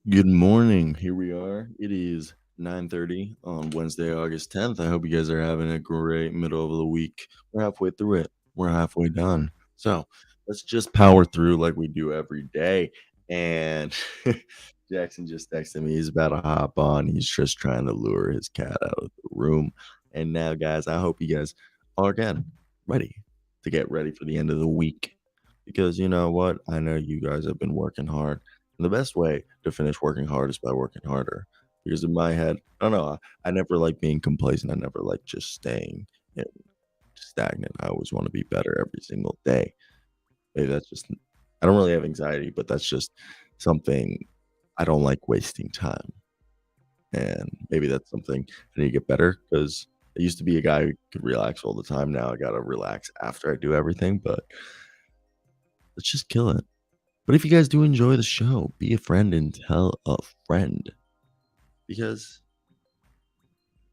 Good morning. Here we are. It is 9:30 on Wednesday, August 10th. I hope you guys are having a great middle of the week. We're halfway through it. We're halfway done. So let's just power through like we do every day. And Jackson just texted me. He's about to hop on. He's just trying to lure his cat out of the room. And now, guys, I hope you guys are again ready to get ready for the end of the week. Because you know what? I know you guys have been working hard. And the best way to finish working hard is by working harder. Because in my head, I don't know, I never like being complacent. I never like just staying stagnant. I always want to be better every single day. Maybe that's just, I don't really have anxiety, but that's just something I don't like wasting time. And maybe that's something I need to get better because I used to be a guy who could relax all the time. Now I got to relax after I do everything, but let's just kill it. But if you guys do enjoy the show, be a friend and tell a friend because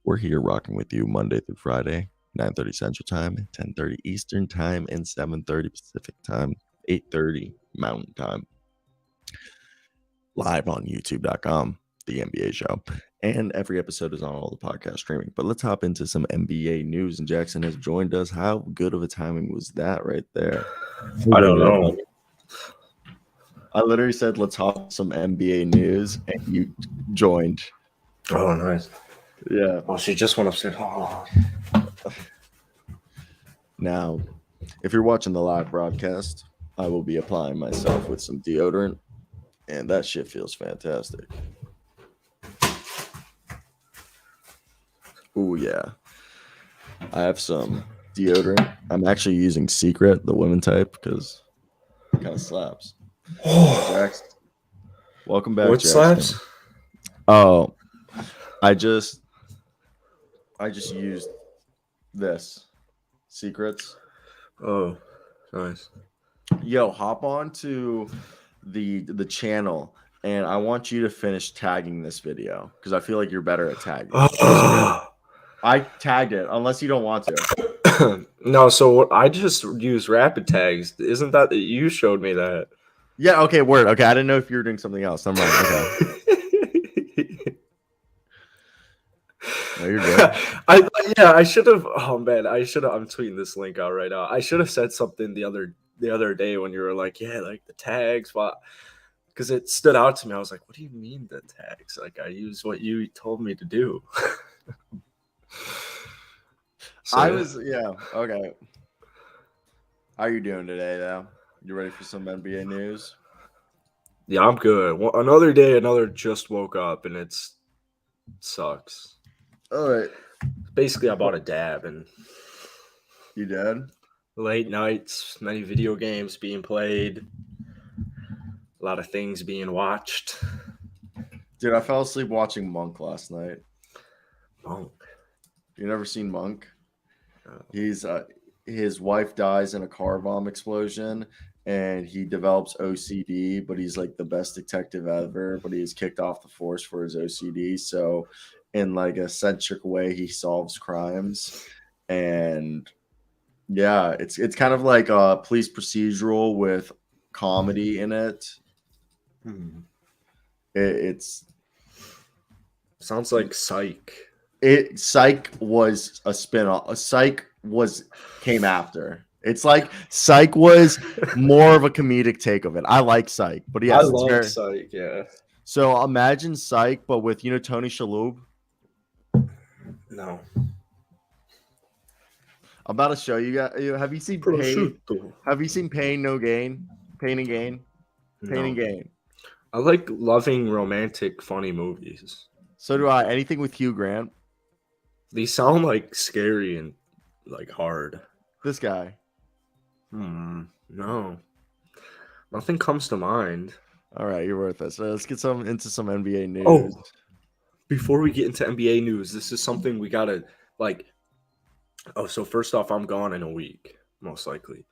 we're here rocking with you Monday through Friday, 9:30 Central Time, 10:30 Eastern Time, and 7:30 Pacific Time, 8:30 Mountain Time. Live on YouTube.com, the NBA show. And every episode is on all the podcast streaming. But let's hop into some NBA news. And Jackson has joined us. How good of a timing was that right there? I don't know. I literally said, let's hop some NBA news, and you joined. Oh, nice. Yeah. Oh, she just went upstairs. Oh. Now, if you're watching the live broadcast, I will be applying myself with some deodorant, and that shit feels fantastic. Oh, yeah. I have some deodorant. I'm actually using Secret, the women type, because it kind of slaps. Jackson. Welcome back, What Jackson. slaps? Oh, I just used this Secrets. Oh, nice. Yo, hop on to the channel, and I want you to finish tagging this video because I feel like you're better at tagging. I tagged it, unless you don't want to. No, so I just use rapid tags. Isn't that you showed me that? Yeah. Okay. Word. Okay. I didn't know if you were doing something else. I'm right. Okay. No, you're good. I should have. Oh man, I should have. I'm tweeting this link out right now. I should have said something the other day when you were like, yeah, like the tags, because it stood out to me. I was like, what do you mean the tags? Like I use what you told me to do. So, Yeah. Okay. How are you doing today, though? You ready for some NBA news? yeah, I'm good. Another day, another just woke up, and it sucks. All right. Basically, I bought a dab, and You did? late nights, many video games being played, a lot of things being watched. Dude, I fell asleep watching Monk last night. Monk. You never seen Monk? No. He's his wife dies in a car bomb explosion, and he develops OCD. But he's like the best detective ever. But he's kicked off the force for his OCD. So, in like a centric way, he solves crimes, and yeah, it's kind of like a police procedural with comedy in it. It's Sounds like Psych. Psych was a spin-off. Psych came after. It's like Psych was more of a comedic take of it. I like Psych, but yes, I it's like very. Psych. Yeah. So imagine Psych, but with Tony Shalhoub. No. I'm about to show you guys. Have you seen Pain? Prosciutto. Have you seen Pain No Gain? Pain and Gain. Pain and No. Gain. I like loving romantic, funny movies. So do I. Anything with Hugh Grant. These sound like scary and like hard. This guy. No. Nothing comes to mind. All right, you're worth it. So let's get into some NBA news. Oh, before we get into NBA news, this is something we gotta like. Oh, so first off, I'm gone in a week, most likely.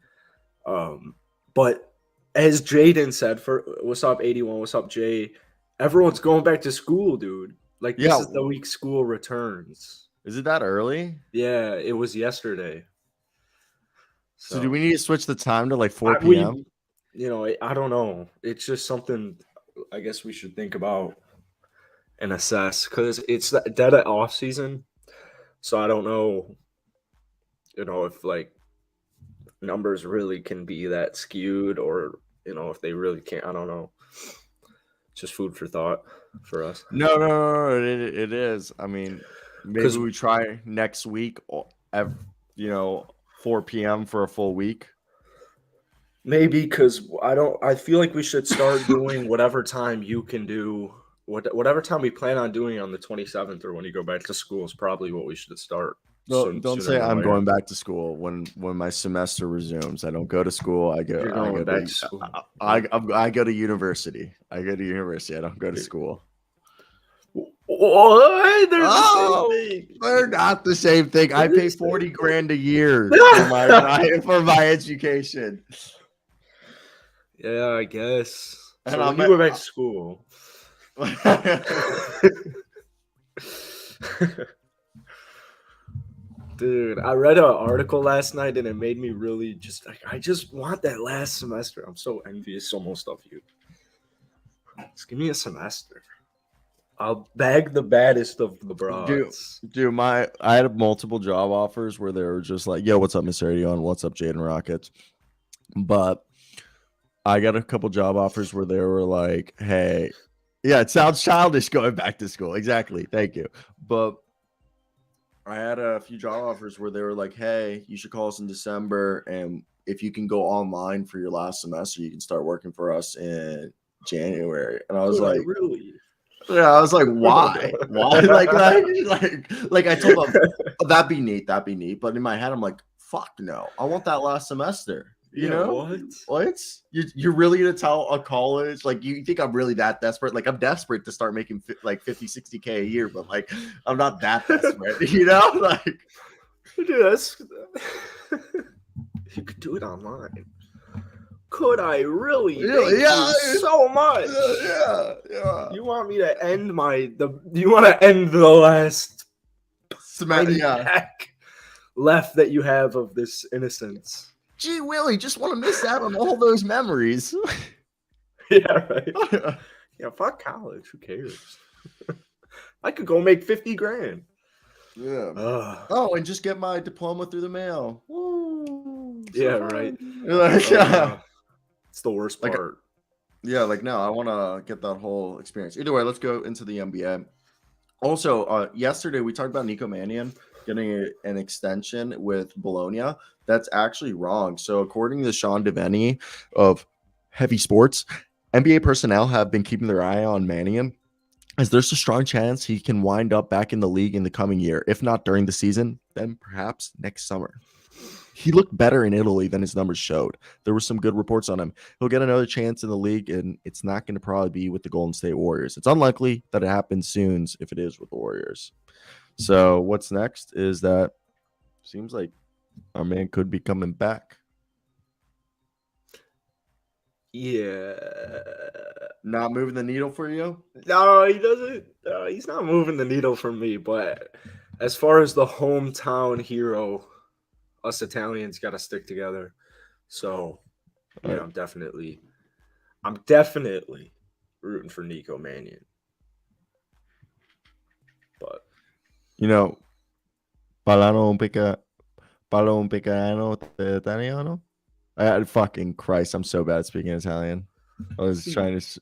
But as Jaden said, for what's up, 81? What's up, Jay? Everyone's going back to school, dude. Like this is the week school returns. Is it that early? Yeah, it was yesterday. So do we need to switch the time to like 4 p.m.? I don't know. It's just something I guess we should think about and assess because it's dead at off season. So I don't know, if like numbers really can be that skewed or if they really can't. I don't know. Just food for thought for us. No. It is. I mean, maybe Because we try next week, at 4 p.m. for a full week. maybe because I feel like we should start doing whatever time you can do. Whatever time we plan on doing on the 27th or when you go back to school is probably what we should start Don't sooner say than I'm later. going back to school when my semester resumes. I don't go to school. You're going back to school. I go to university. I go to university. I don't go to school. What? They're the same Oh, thing. they're not the same thing. I They're pay the same 40 grand a year for my education. Yeah, I guess. And So when I'm you go back to school, dude, I read an article last night and it made me really just like I just want that last semester. I'm so envious almost of you. Just give me a semester. I'll bag the baddest of the broads. Dude, I had multiple job offers where they were just like, "Yo, what's up, Mr. Adion? What's up, Jaden Rockets?" But I got a couple job offers where they were like, "Hey, yeah, it sounds childish going back to school." Exactly. Thank you. But I had a few job offers where they were like, "Hey, you should call us in December, and if you can go online for your last semester, you can start working for us in January." And I was Could I like, really? "Yeah," I was like, "Why? Why?" Like I told them, oh, that'd be neat. But in my head, I'm like, "Fuck no! I want that last semester." You Yeah, know what? what? You're really gonna tell a college like you think I'm really that desperate? Like I'm desperate to start making like 50, 60K a year, but like I'm not that desperate. Like Dude, that's you could do it online. Could I really? Thank yeah, you so much. yeah. You want me to end you want to end the last tiny Yeah. pack left that you have of this innocence? Gee Willie, just want to miss out on all those memories. Yeah, right. Yeah, fuck college. Who cares? I could go make 50 grand. Yeah. Ugh. Oh, and just get my diploma through the mail. Woo, so Yeah, fun. right. Yeah. It's the worst Like, part. yeah, like no, I want to get that whole experience. Either way, let's go into the NBA. Also, yesterday we talked about Nico Mannion getting an extension with Bologna. That's actually wrong. So, according to Sean Devaney of Heavy Sports, NBA personnel have been keeping their eye on Mannion, as there's a strong chance he can wind up back in the league in the coming year. If not during the season, then perhaps next summer. He looked better in Italy than his numbers showed. There were some good reports on him. He'll get another chance in the league, and it's not going to probably be with the Golden State Warriors. It's unlikely that it happens soon if it is with the Warriors. So what's next is that seems like our man could be coming back. Yeah. Not moving the needle for you? No, he doesn't. He's not moving the needle for me. But as far as the hometown hero, us Italians got to stick together. So, Right. I'm definitely rooting for Nico Mannion. But Parlano un picano italiano. Fucking Christ, I'm so bad at speaking Italian. I was trying to.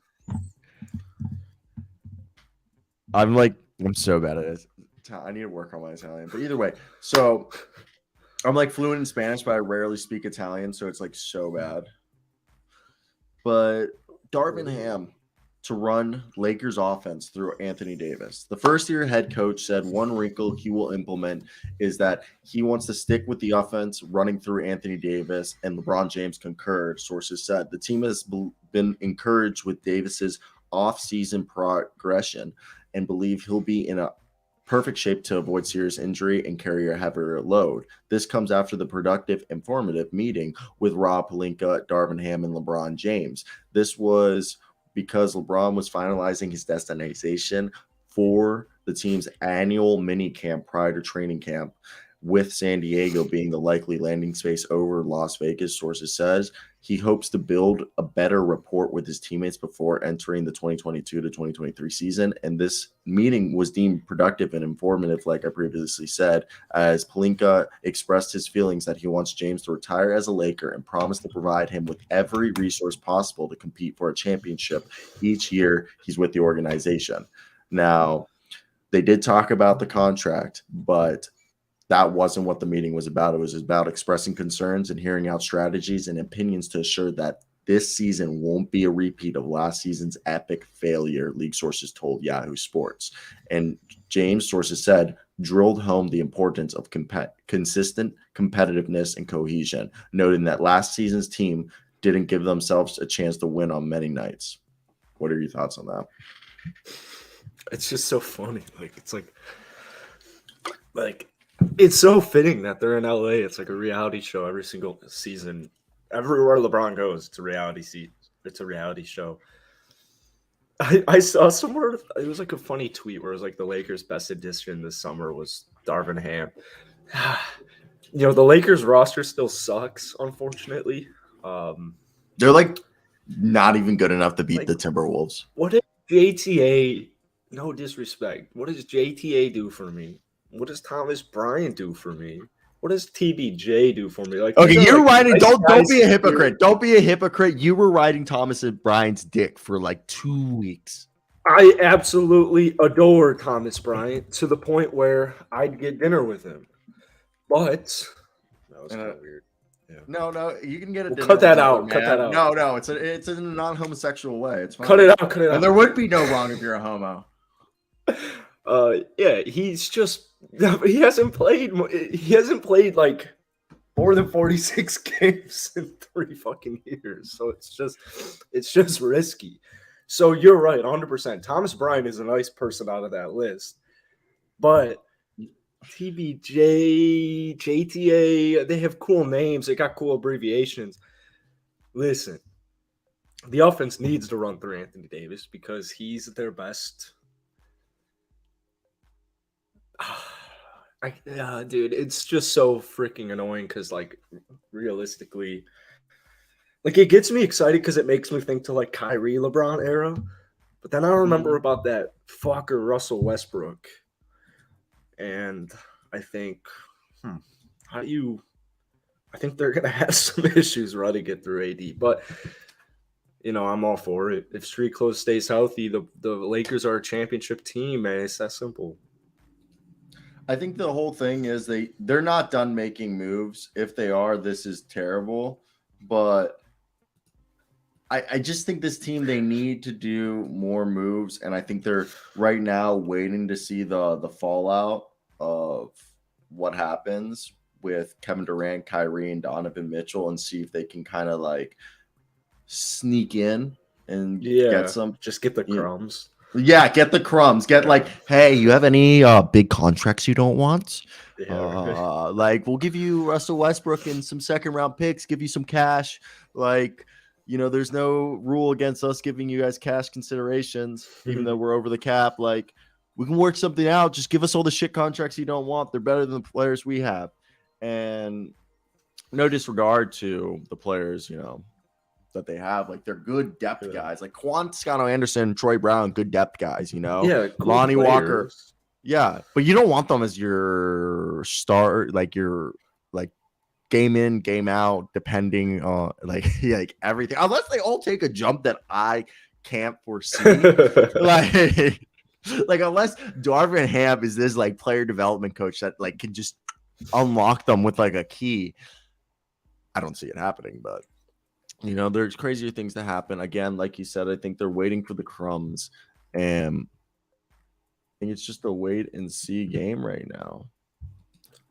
I'm so bad at it. I need to work on my Italian. But either way, so I'm like fluent in Spanish, but I rarely speak Italian, so it's like so bad. But Darvin Ham to run Lakers offense through Anthony Davis. The first-year head coach said one wrinkle he will implement is that he wants to stick with the offense running through Anthony Davis, and LeBron James concurred, sources said. The team has been encouraged with Davis's off-season progression and believe he'll be in a perfect shape to avoid serious injury and carry a heavier load. This comes after the productive, informative meeting with Rob Pelinka, Darvin Ham, and LeBron James. This was because LeBron was finalizing his destination for the team's annual mini camp prior to training camp. with San Diego being the likely landing space over Las Vegas, sources says he hopes to build a better rapport with his teammates before entering the 2022 to 2023 season. And this meeting was deemed productive and informative, like I previously said, as Pelinka expressed his feelings that he wants James to retire as a Laker and promised to provide him with every resource possible to compete for a championship each year he's with the organization. Now, they did talk about the contract, but that wasn't what the meeting was about. It was about expressing concerns and hearing out strategies and opinions to assure that this season won't be a repeat of last season's epic failure, league sources told Yahoo Sports. And James, sources said, drilled home the importance of consistent competitiveness and cohesion, noting that last season's team didn't give themselves a chance to win on many nights. What are your thoughts on that? It's just so funny. It's so fitting that they're in LA. It's like a reality show every single season. Everywhere LeBron goes, it's a reality show. I saw somewhere, it was like a funny tweet where it was like the Lakers' best addition this summer was Darvin Ham. The Lakers roster still sucks, unfortunately. They're like not even good enough to beat the Timberwolves. What if JTA, no disrespect, what does JTA do for me? What does Thomas Bryant do for me? What does TBJ do for me? Okay, you're riding. Don't be a hypocrite. Don't be a hypocrite. You were riding Thomas Bryant's dick for like 2 weeks. I absolutely adore Thomas Bryant to the point where I'd get dinner with him. But that was kind of weird. Yeah. No, you can get a dinner. Cut that out. Cut that out. No, it's in a non-homosexual way. It's fine. Cut it out. And there would be no wrong if you're a homo. Yeah, he hasn't played like more than 46 games in 3 fucking years. So it's just risky. So you're right, 100%. Thomas Bryant is a nice person out of that list. But TBJ, JTA, they have cool names. They got cool abbreviations. Listen, the offense needs to run through Anthony Davis because he's their best. Dude, it's just so freaking annoying because, like, realistically, like, it gets me excited because it makes me think to, like, Kyrie LeBron era. But then I remember about that fucker Russell Westbrook. And I think, I think they're going to have some issues running it through AD. But, I'm all for it. If Street Clothes stays healthy, the Lakers are a championship team, man. It's that simple. I think the whole thing is they're not done making moves. If they are, this is terrible. But I just think this team, they need to do more moves. And I think they're right now waiting to see the fallout of what happens with Kevin Durant, Kyrie, and Donovan Mitchell and see if they can kind of like sneak in and get some. Just get the crumbs. Yeah, get the crumbs. Get like, hey, you have any big contracts you don't want? Yeah, like we'll give you Russell Westbrook and some second-round picks, give you some cash. Like, there's no rule against us giving you guys cash considerations, even though we're over the cap. Like, we can work something out. Just give us all the shit contracts you don't want. They're better than the players we have. And no disregard to the players, that they have. Like, they're good depth guys. Like Juan Toscano Anderson, Troy Brown, good depth guys, Yeah, cool Lonnie players. Walker. Yeah, but you don't want them as your star, like your game in, game out, depending on like everything. Unless they all take a jump that I can't foresee. like unless Darvin Ham is this like player development coach that like can just unlock them with like a key. I don't see it happening, but there's crazier things to happen. Again, like you said, I think they're waiting for the crumbs, and I think it's just a wait and see game right now.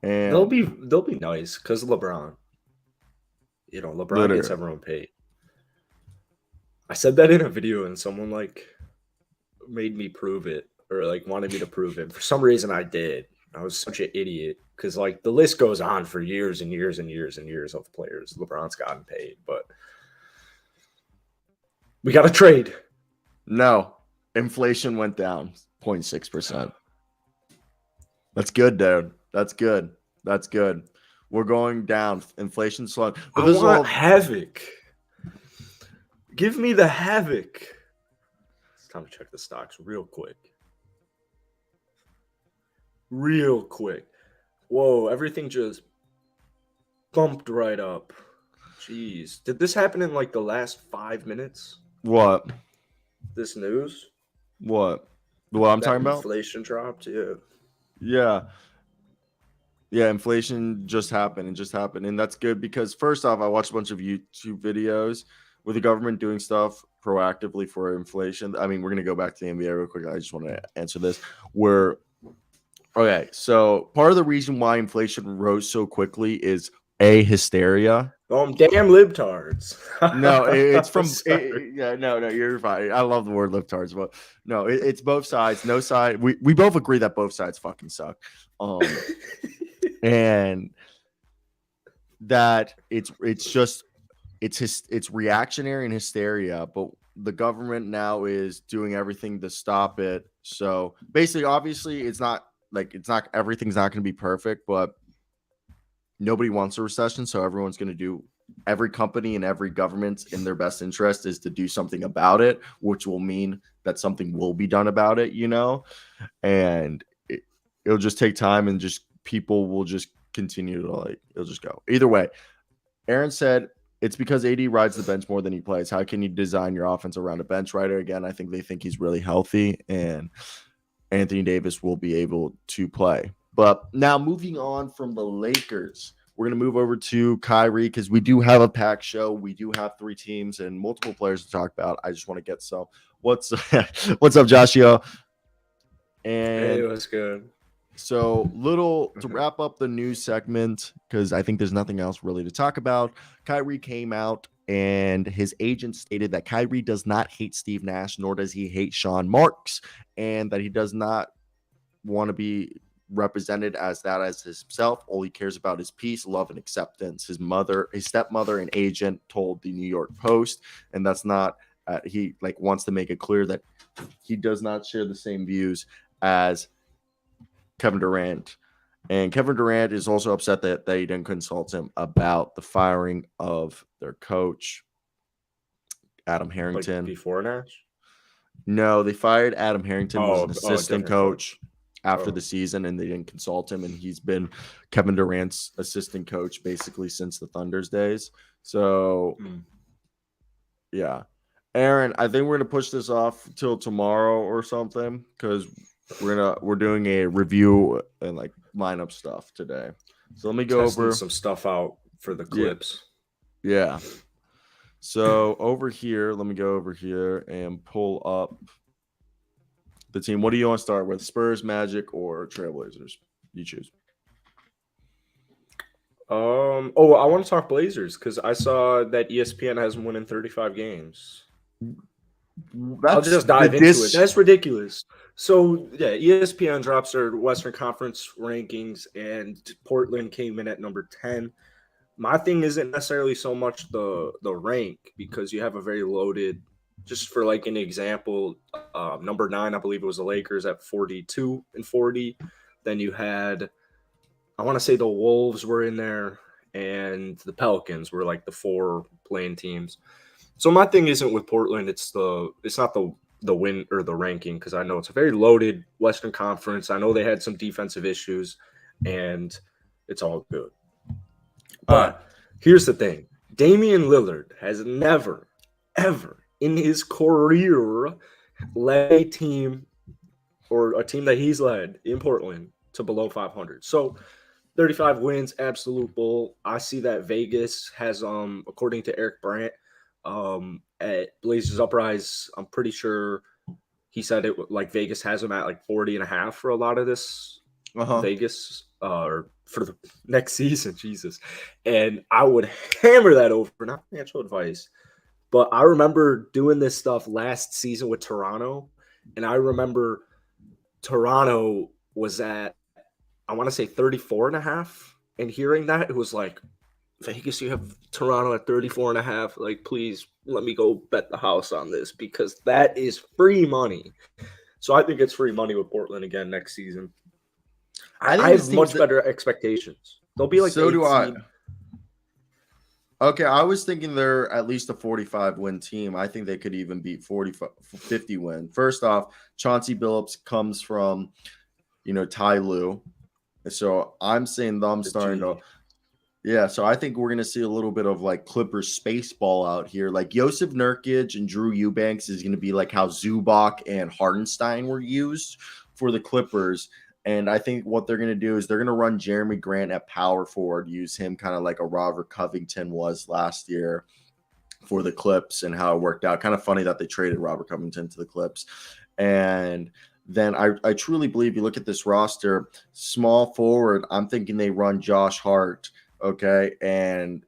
And they'll be nice because LeBron. LeBron gets everyone paid. I said that in a video, and someone like made me prove it, or like wanted me to prove it. For some reason, I did. I was such an idiot because like the list goes on for years and years and years and years of players LeBron's gotten paid, but we got to trade. No, inflation went down 0.6%. That's good, dude. That's good. That's good. We're going down. Inflation slowing. But I this is want all havoc. Give me the havoc. It's time to check the stocks real quick. Real quick. Whoa, everything just bumped right up. Jeez. Did this happen in like the last 5 minutes? what? This news? What? What I'm That talking about? inflation dropped? Yeah. Yeah. Yeah, inflation just happened and just happened. And that's good because first off, I watched a bunch of YouTube videos with the government doing stuff proactively for inflation. I mean, we're gonna go back to the NBA real quick. I just want to answer this. Where okay, so part of the reason why inflation rose so quickly is a hysteria. Damn libtards. No, it's from Sorry. yeah, no, you're fine. I love the word libtards, but no, it's both sides. No side. We both agree that both sides fucking suck. And that it's reactionary and hysteria, but the government now is doing everything to stop it. So basically, obviously, it's not everything's not going to be perfect, but nobody wants a recession, so everyone's going to do every company and every government in their best interest is to do something about it, which will mean that something will be done about it, and it'll just take time and just people will just continue to it'll just go either way. Aaron said it's because AD rides the bench more than he plays. How can you design your offense around a bench rider? Again, I think they think he's really healthy and Anthony Davis will be able to play. But now moving on from the Lakers, we're going to move over to Kyrie because we do have a packed show. We do have 3 teams and multiple players to talk about. I just want to get some. What's up, Joshua? Hey, And what's good? so little to wrap up the news segment because I think there's nothing else really to talk about. Kyrie came out and his agent stated that Kyrie does not hate Steve Nash, nor does he hate Sean Marks, and that he does not want to be represented as that as himself. All he cares about is peace, love, and acceptance. His stepmother, and agent told the New York Post, and that's not. He wants to make it clear that he does not share the same views as Kevin Durant. And Kevin Durant is also upset that they didn't consult him about the firing of their coach, Adam Like Harrington. before Nash? No, they fired Adam Harrington, was an assistant different coach after Oh. the season, and they didn't consult him. And he's been Kevin Durant's assistant coach basically since the Thunder's days. So, yeah. Aaron, I think we're gonna push this off till tomorrow or something because we're doing a review and lineup stuff today. So let me go Testing over some stuff out for the clips. Yeah. So over here, let me go over here and pull up the team. What do you want to start with? Spurs, Magic, or Trailblazers? You choose. Oh, I want to talk Blazers because I saw that ESPN has them winning 35 games. I'll just dive into it. That's ridiculous. So yeah, ESPN drops their Western Conference rankings, and Portland came in at number 10. My thing isn't necessarily so much the rank because you have a very loaded. Just for like an example, number 9, I believe it was the Lakers at 42 and 40. Then you had, I want to say the Wolves were in there, and the Pelicans were like the 4 playing teams. So my thing isn't with Portland. It's not the win or the ranking because I know it's a very loaded Western Conference. I know they had some defensive issues, and it's all good. But here's the thing: Damian Lillard has never, ever in his career led a team or a team that he's led in Portland to below 500. So 35 wins, absolute bull. I see that Vegas has, according to Eric Brandt, at Blazers Uprise, I'm pretty sure he said it like Vegas has him at like 40 and a half for a lot of this Vegas or for the next season. Jesus. And I would hammer that over, not financial advice, but I remember doing this stuff last season with Toronto. And I remember Toronto was at, I want to say 34 and a half. And hearing that, it was like, Vegas, you have Toronto at 34 and a half. Like, please let me go bet the house on this because that is free money. So I think it's free money with Portland again next season. I I think have this team's much better expectations. They'll be like the so do eighth I. seed. Okay, I was thinking they're at least a 45 win team. I think they could even beat 45, 50 win. First off, Chauncey Billups comes from, Ty Lue. So I'm saying them The starting to, G. yeah. So I think we're going to see a little bit of like Clippers space ball out here. Like Joseph Nurkic and Drew Eubanks is going to be like how Zubac and Hardenstein were used for the Clippers. And I think what they're going to do is they're going to run Jeremy Grant at power forward, use him kind of like a Robert Covington was last year for the Clips and how it worked out. Kind of funny that they traded Robert Covington to the Clips. And then I truly believe you look at this roster, small forward, I'm thinking they run Josh Hart, okay? And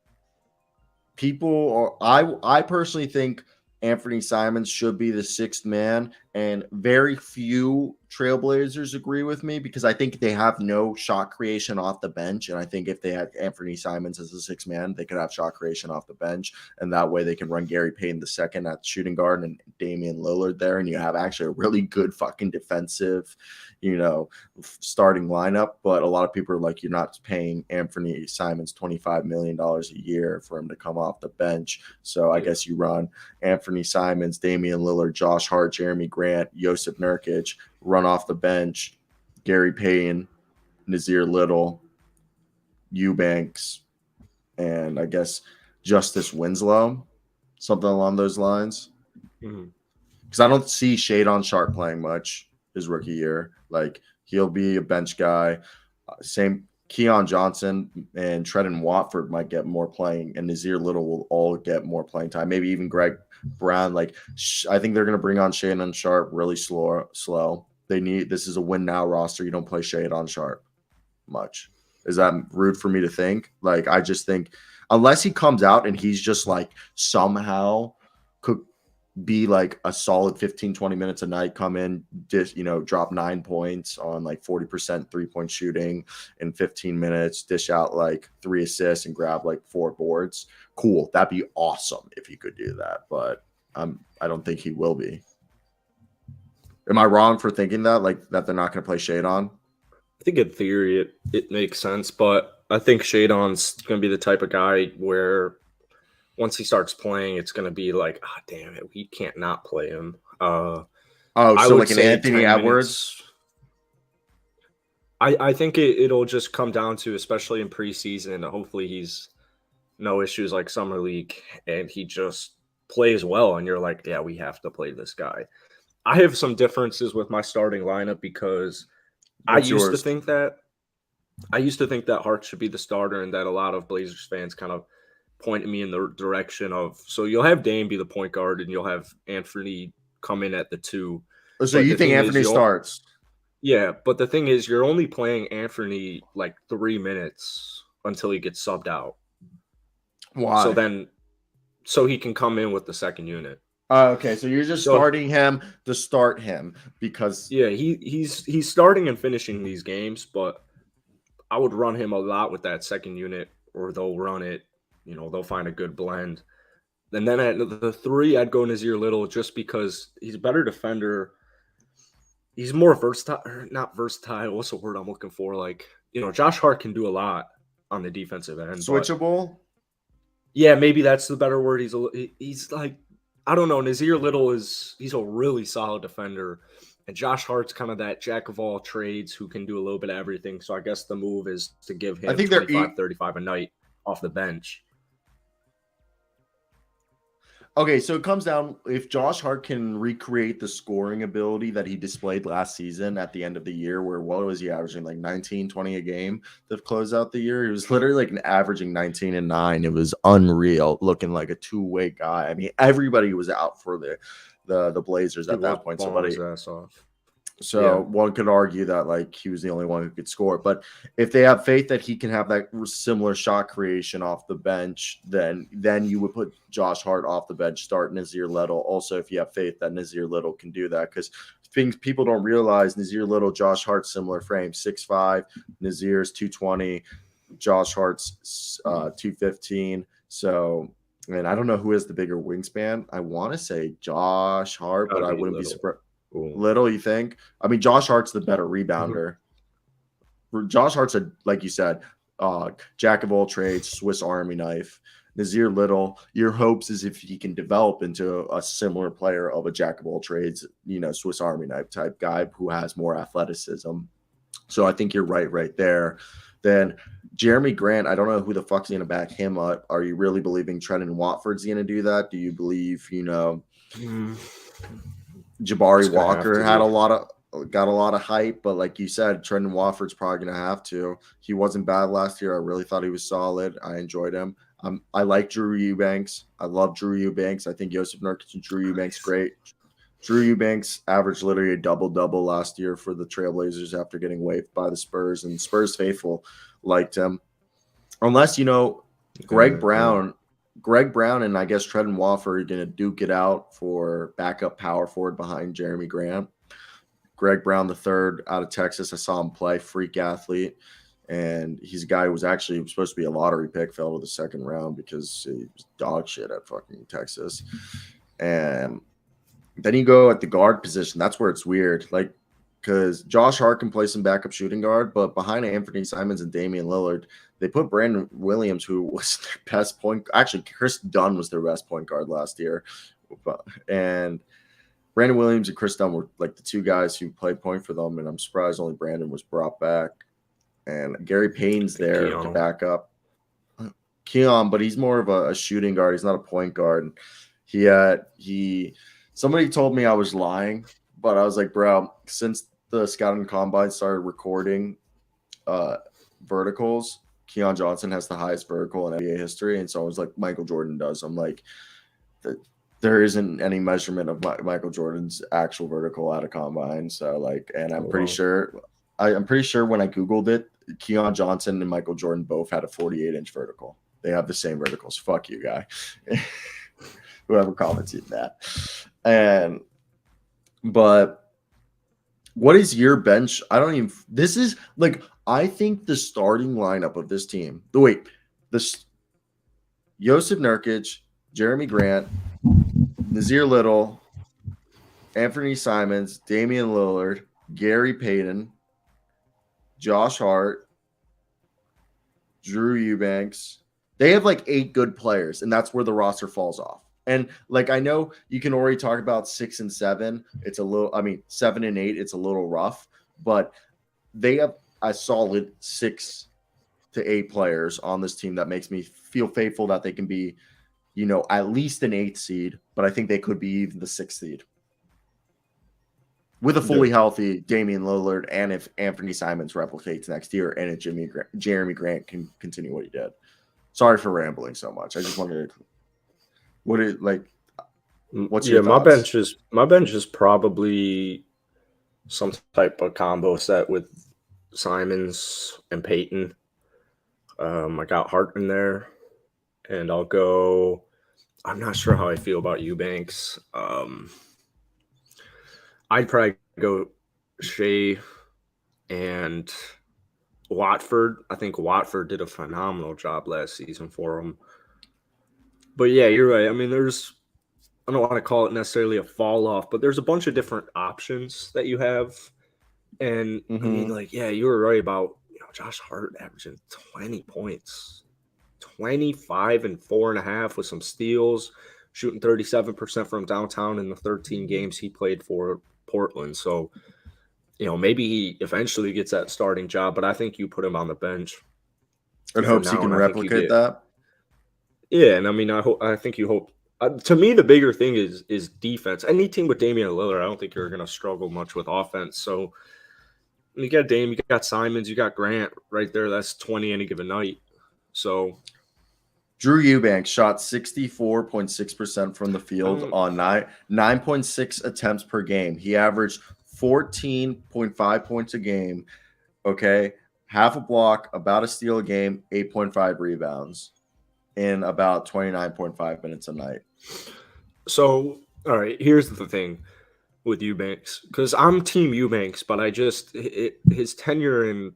people are, I personally think Anthony Simons should be the sixth man, and very few Trailblazers agree with me because I think they have no shot creation off the bench. And I think if they had Anthony Simons as the sixth man, they could have shot creation off the bench. And that way they can run Gary Payton the second at shooting guard and Damian Lillard there. And you have actually a really good fucking defensive, starting lineup. But a lot of people are like, you're not paying Anthony Simons $25 million a year for him to come off the bench. So I guess you run Anthony Simons, Damian Lillard, Josh Hart, Jeremy Grant, Joseph Nurkic, run off the bench, Gary Payton, Nazir Little, Eubanks, and I guess Justice Winslow, something along those lines. Because I don't see Shadon Sharp playing much his rookie year. Like, he'll be a bench guy. Same Keon Johnson and Trenton Watford might get more playing, and Nazir Little will all get more playing time. Maybe even Greg Brown. Like, I think they're going to bring on Shadon Sharp really slow. This is a win now roster. You don't play Shadon Sharp much. Is that rude for me to think? Like, I just think unless he comes out and he's just like somehow could be like a solid 15, 20 minutes a night, come in, drop 9 points on like 40% 3-point shooting in 15 minutes, dish out like 3 assists and grab like 4 boards. Cool. That'd be awesome if he could do that. But I don't think he will be. Am I wrong for thinking that, like, that they're not going to play Shadon? I think in theory it makes sense, but I think Shadon's going to be the type of guy where once he starts playing, it's going to be like, oh, damn it, we can't not play him. So like an Anthony Edwards? I think it'll just come down to, especially in preseason, hopefully he's no issues like Summer League, and he just plays well, and you're like, yeah, we have to play this guy. I have some differences with my starting lineup because I used to think that Hart should be the starter, and that a lot of Blazers fans kind of pointed me in the direction of, so you'll have Dame be the point guard and you'll have Anthony come in at the 2. So you think Anthony starts? Yeah, but the thing is, you're only playing Anthony like 3 minutes until he gets subbed out. Why? So he can come in with the second unit. Okay, so you're just starting him to start him because he's starting and finishing these games, but I would run him a lot with that second unit, or they'll run it. They'll find a good blend. And then at the 3, I'd go Nazir Little just because he's a better defender. He's more versatile, not versatile. What's the word I'm looking for? Like, Josh Hart can do a lot on the defensive end. Switchable? Yeah, maybe that's the better word. He's like, I don't know. Nazir Little he's a really solid defender. And Josh Hart's kind of that jack of all trades who can do a little bit of everything. So I guess the move is to give him 35 a night off the bench. Okay, so it comes down, if Josh Hart can recreate the scoring ability that he displayed last season at the end of the year, where what was he averaging, like 19, 20 a game to close out the year? He was literally like averaging 19 and 9. It was unreal, looking like a two-way guy. I mean, everybody was out for the Blazers at that point. His ass off. So one could argue that like he was the only one who could score. But if they have faith that he can have that similar shot creation off the bench, then you would put Josh Hart off the bench, start Nazir Little. Also, if you have faith that Nazir Little can do that, because things people don't realize, Nazir Little, Josh Hart, similar frame, 6'5", Nazir's 220, Josh Hart's 215. So, and I don't know who has the bigger wingspan. I want to say Josh Hart, but I wouldn't be surprised. Little, you think? I mean, Josh Hart's the better rebounder. Josh Hart's like you said, jack of all trades, Swiss Army knife. Nazir Little, your hopes is if he can develop into a similar player of a jack of all trades, Swiss Army knife type guy who has more athleticism. So I think you're right there. Then Jeremy Grant, I don't know who the fuck's going to back him up. Are you really believing Trenton Watford's going to do that? Do you believe, Jabari Walker got a lot of hype, but like you said, Trenton Watford's probably going to have to. He wasn't bad last year. I really thought he was solid. I enjoyed him. I like Drew Eubanks. I love Drew Eubanks. I think Joseph Nurkic and Drew Eubanks great. Drew Eubanks averaged literally a double-double last year for the Trailblazers after getting waived by the Spurs, and Spurs faithful liked him. Unless, Greg Brown and I guess Trenton Watford are going to duke it out for backup power forward behind Jeremy Grant. Greg Brown III out of Texas, I saw him play, freak athlete. And he's a guy who was actually supposed to be a lottery pick, fell to the second round because he was dog shit at fucking Texas. And then you go at the guard position. That's where it's weird. Like, because Josh Hart can play some backup shooting guard, but behind Anthony Simons and Damian Lillard, they put Brandon Williams, who was their best point. Actually, Chris Dunn was their best point guard last year. And Brandon Williams and Chris Dunn were like the two guys who played point for them. And I'm surprised only Brandon was brought back. And Gary Payne's there to back up Keon, but he's more of a shooting guard. He's not a point guard. Somebody told me I was lying, but I was like, bro, since the scouting combine started recording verticals, Keon Johnson has the highest vertical in NBA history. And so I was like, Michael Jordan does. I'm like, there isn't any measurement of Michael Jordan's actual vertical at a combine. So like, and I'm pretty sure when I Googled it, Keon Johnson and Michael Jordan both had a 48-inch vertical. They have the same verticals. Fuck you, guy. Whoever commented that. But what is your bench? This is like, I think the starting lineup of this team. Joseph Nurkic, Jeremy Grant, Nazir Little, Anthony Simons, Damian Lillard, Gary Payton, Josh Hart, Drew Eubanks. They have like 8 good players, and that's where the roster falls off. And like, I know you can already talk about 6 and 7. 7 and 8, it's a little rough, but they have a solid 6 to 8 players on this team that makes me feel faithful that they can be, at least an 8th seed, but I think they could be even the 6th seed. With a fully healthy Damian Lillard, and if Anthony Simons replicates next year, and if Jeremy Grant can continue what he did. Sorry for rambling so much. I just wanted to. What's your thoughts? My bench is probably some type of combo set with Simons and Payton. I got Hart in there, and I'll go. I'm not sure how I feel about Eubanks. I'd probably go Shea and Watford. I think Watford did a phenomenal job last season for him. But yeah, you're right. I mean, I don't want to call it necessarily a fall off, but there's a bunch of different options that you have. And I mean, like, yeah, you were right about, Josh Hart averaging 20 points, 25 and 4.5 with some steals, shooting 37% from downtown in the 13 games he played for Portland. So, maybe he eventually gets that starting job, but I think you put him on the bench. And hopes he can replicate that. Yeah, and I mean, I think you hope. To me, the bigger thing is defense. Any team with Damian Lillard, I don't think you're going to struggle much with offense. So you got Dame, you got Simons, you got Grant right there. That's 20 any given night. So Drew Eubanks shot 64.6% from the field on 9.6 attempts per game. He averaged 14.5 points a game. Okay, half a block, about a steal a game, 8.5 rebounds in about 29.5 minutes a night. So, all right, here's the thing with Eubanks, because I'm team Eubanks, but his tenure in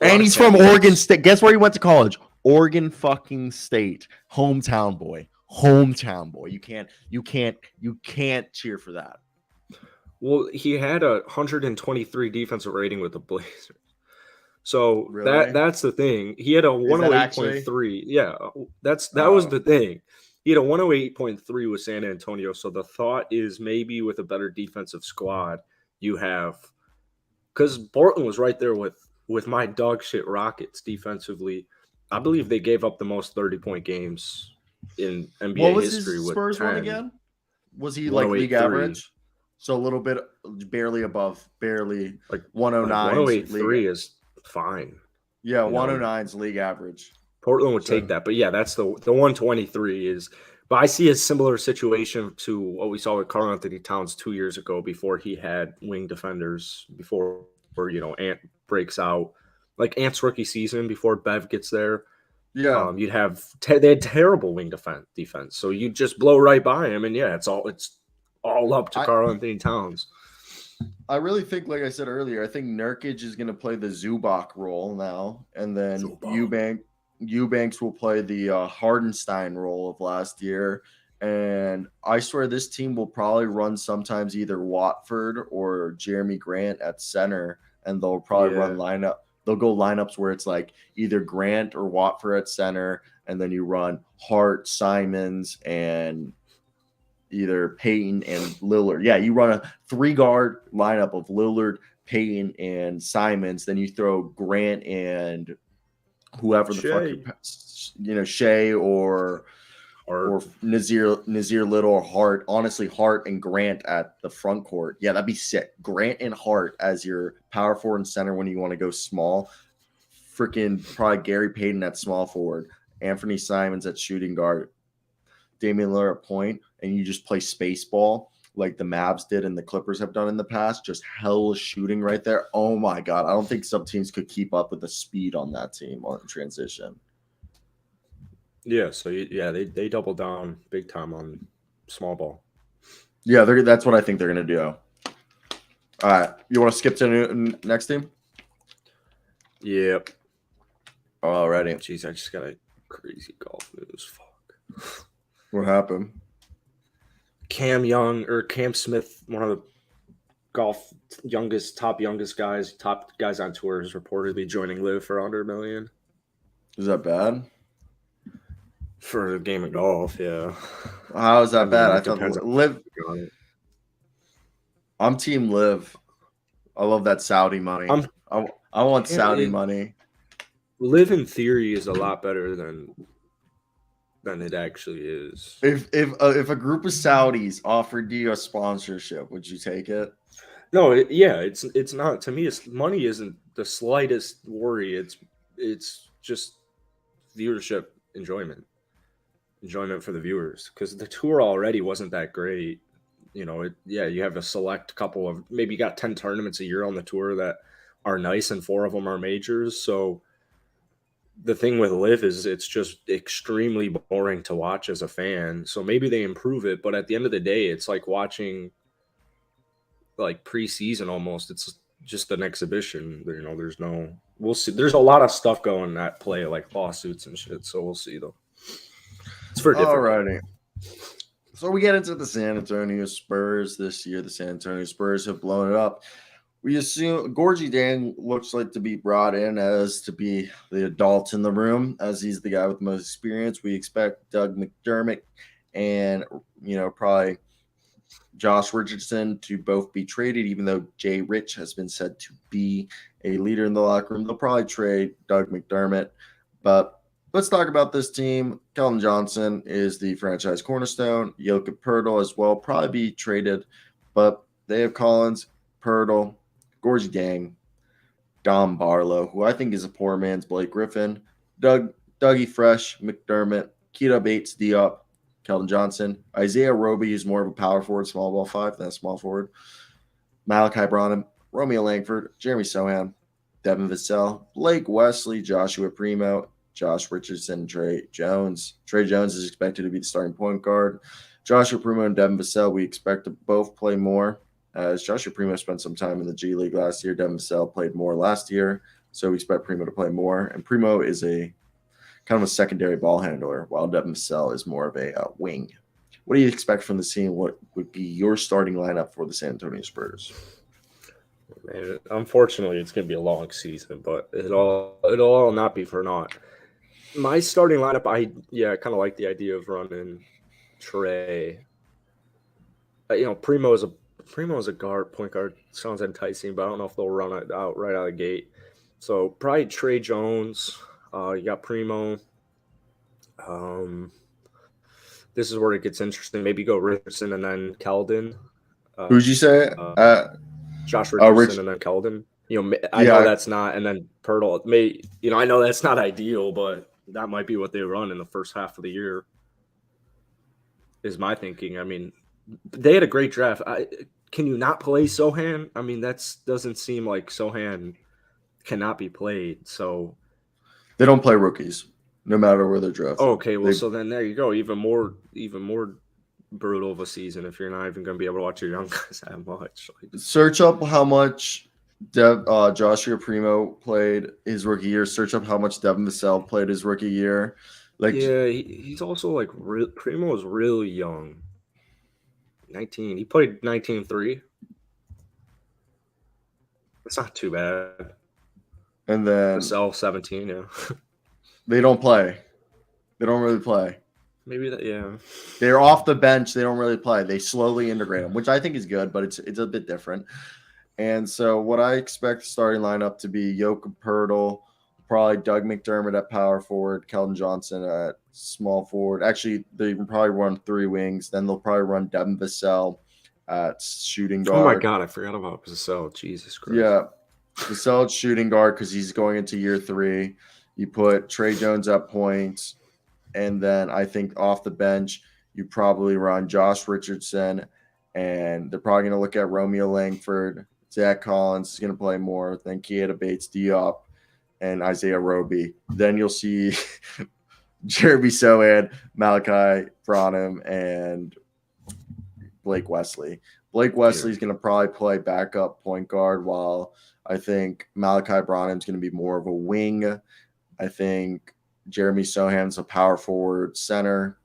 and he's from Oregon State. Guess where he went to college? Oregon fucking State. Hometown boy. You can't cheer for that. Well, he had a 123 defensive rating with the Blazers. So Really? that's the thing. He had a Is that actually? 108.3. Yeah, that was Oh, the thing. He had a 108.3 with San Antonio. So the thought is maybe with a better defensive squad, you have because Portland was right there with my dog shit Rockets defensively. I believe they gave up the most 30-point games in what NBA was history his with Spurs one 10, again? Was he like league 108.3. average? So a little bit, barely above, barely Like like 109's league. 108.3 is fine. Yeah, You know, 109's league average. Portland would take So that. But yeah, that's the 123 is. But I see a similar situation to what we saw with Karl Anthony Towns 2 years ago before he had wing defenders, before, Ant breaks out. Like Ant's rookie season, before Bev gets there, yeah, you'd have they had terrible wing defense. So you just blow right by him, and yeah, it's all up to I Karl Anthony Towns. I really think, like I said earlier, I think Nurkic is going to play the Zubac role now, and then Zubac. Eubanks will play the Hardenstein role of last year. And I swear this team will probably run sometimes either Watford or Jeremy Grant at center, and they'll probably run Yeah. lineup. They'll go lineups where it's like either Grant or Watford at center, and then you run Hart, Simons, and either Payton and Lillard. Yeah, you run a 3 guard lineup of Lillard, Payton, and Simons. Then you throw Grant and whoever the fuck Shay. Shea or Art. Nazir Little or Hart. Honestly, Hart and Grant at the front court. Yeah, that'd be sick. Grant and Hart as your power forward and center when you want to go small. Freaking probably Gary Payton at small forward. Anthony Simons at shooting guard. Damian Lillard at point, and you just play space ball like the Mavs did and the Clippers have done in the past, just hell shooting right there. Oh my God. I don't think some teams could keep up with the speed on that team on transition. Yeah, so yeah, they double down big time on small ball. Yeah, that's what I think they're going to do. All right. You want to skip to the next team? Yep. Alrighty. Jeez, I just got a crazy golf news. Fuck. What happened? Cam Smith, one of the golf top youngest guys, top guys on tour, is reportedly joining Live for under $1 million Is that bad? for a game of golf. Yeah, How is I that bad? mean I it thought depends Live. on it. I'm team Live. I love that Saudi money. I'm I want Saudi it, money. Live in theory is a lot better than it actually is. If a group of Saudis offered you a sponsorship, would you take it? No, it's not. To me, it's money isn't the slightest worry. It's just viewership enjoyment for the viewers because the tour already wasn't that great. You have a select couple of maybe you got 10 tournaments a year on the tour that are nice, and 4 of them are majors. So the thing with Live is it's just extremely boring to watch as a fan. So maybe they improve it, but at the end of the day, it's like watching like preseason almost. It's just an exhibition. There's no. We'll see. There's a lot of stuff going at play, like lawsuits and shit. So we'll see though. It's for a different day. Alrighty. So we get into the San Antonio Spurs this year. The San Antonio Spurs have blown it up. We assume Gorgie Dan looks like to be brought in as to be the adult in the room, as he's the guy with the most experience. We expect Doug McDermott and probably Josh Richardson to both be traded, even though Jay Rich has been said to be a leader in the locker room. They'll probably trade Doug McDermott. But let's talk about this team. Keldon Johnson is the franchise cornerstone. Jokic Poeltl as well, probably be traded. But they have Collins, Poeltl, Gorgie Dang, Dom Barlow, who I think is a poor man's Blake Griffin, Dougie Fresh, McDermott, Keto Bates, Diop, Keldon Johnson, Isaiah Roby is more of a power forward, small ball 5 than a small forward. Malachi Branham, Romeo Langford, Jeremy Sohan, Devin Vassell, Blake Wesley, Joshua Primo, Josh Richardson, Trey Jones. Trey Jones is expected to be the starting point guard. Joshua Primo and Devin Vassell, we expect to both play more, as Joshua Primo spent some time in the G League last year. Devin Vassell played more last year, so we expect Primo to play more. And Primo is a kind of a secondary ball handler, while Devin Vassell is more of a wing. What do you expect from the team? What would be your starting lineup for the San Antonio Spurs? Man, unfortunately, it's gonna be a long season, but it'll all not be for naught. My starting lineup, I kind of like the idea of running Trey. Primo is a guard, point guard. Sounds enticing, but I don't know if they'll run it out right out of the gate. So probably Trey Jones. You got Primo. Um, this is where it gets interesting. Maybe go Richardson and then Keldon. Uh, Who'd you say? uh, Josh Rich. Richardson and then Keldon. I know Yeah, that's not, and then Pirtle. I know that's not ideal, but that might be what they run in the first half of the year. Is my thinking. I mean, they had a great draft. Can you not play Sohan? I mean, that doesn't seem like Sohan cannot be played. So, they don't play rookies, no matter where they're drafted. okay, well, They so then there you go. Even more brutal of a season if you're not even going to be able to watch your young guys that much. Like, search up how much Joshua Primo played his rookie year. Search up how much Devin Vassell played his rookie year. Like yeah, he's also like Primo is really young. 19. He played 19-3. It's not too bad. and then Vassell 17. Yeah, they don't play. They don't really play. maybe that. Yeah, They're off the bench. They don't really play. They slowly integrate them, which I think is good, but it's a bit different. And so what I expect the starting lineup to be Jokic Pertl, probably Doug McDermott at power forward, Keldon Johnson at small forward. Actually, they can probably run three wings. Then they'll probably run Devin Vassell at shooting oh my guard. god, I forgot about Vassell. Jesus Christ. Yeah, Vassell at shooting guard because he's going into year three. You put Trey Jones at points. And then I think off the bench, you probably run Josh Richardson, and they're probably going to look at Romeo Langford. Zach Collins is going to play more. Then Keita Bates Diop and Isaiah Roby. Then you'll see Jeremy Sohan, Malachi Branham, and Blake Wesley. Blake Wesley is going to probably play backup point guard, while I think Malachi Branham is going to be more of a wing. I think Jeremy Sohan's a power forward center.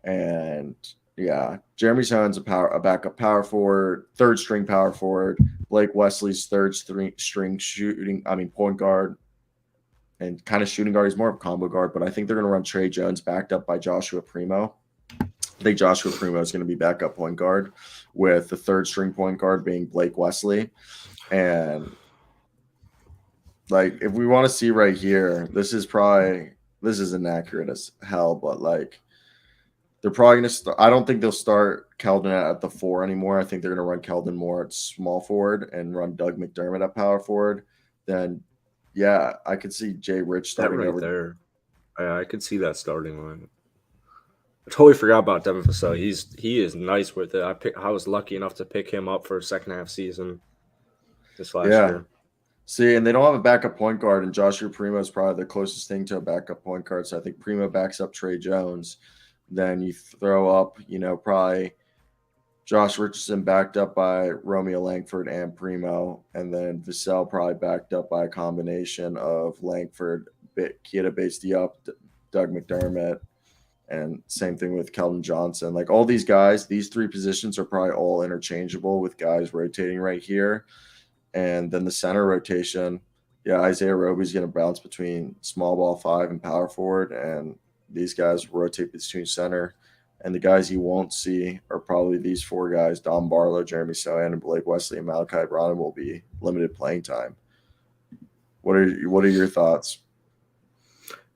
And yeah, Jeremy Sohan's a backup power forward, third string power forward. Blake Wesley's third string point guard and kind of shooting guard. He's more of a combo guard, but I think they're going to run Trey Jones backed up by Joshua Primo. I think Joshua Primo is going to be backup point guard, with the third string point guard being Blake Wesley. And like, if we want to see right here, this is inaccurate as hell, but like, they're probably going to start. I don't think they'll start Keldon at the 4 anymore. I think they're going to run Keldon more at small forward and run Doug McDermott at power forward. Then, yeah, I could see Jay Rich That starting right over. there. I could see that starting line. I totally forgot about Devin Vassell. He is nice with it. I was lucky enough to pick him up for a second half season this last Yeah. year. See, and they don't have a backup point guard, and Joshua Primo is probably the closest thing to a backup point guard. So I think Primo backs up Trey Jones. Then you throw up, probably Josh Richardson backed up by Romeo Langford and Primo, and then Vassell probably backed up by a combination of Langford, Keita Bates Diop, Doug McDermott, and same thing with Keldon Johnson. Like, all these guys, these three positions are probably all interchangeable with guys rotating right here. And then the center rotation, yeah, Isaiah Roby's going to bounce between small ball 5 and power forward, and these guys rotate between center. And the guys you won't see are probably these 4 guys: Don Barlow, Jeremy Sohan, and Blake Wesley, and Malachi Branham will be limited playing time. What are your thoughts?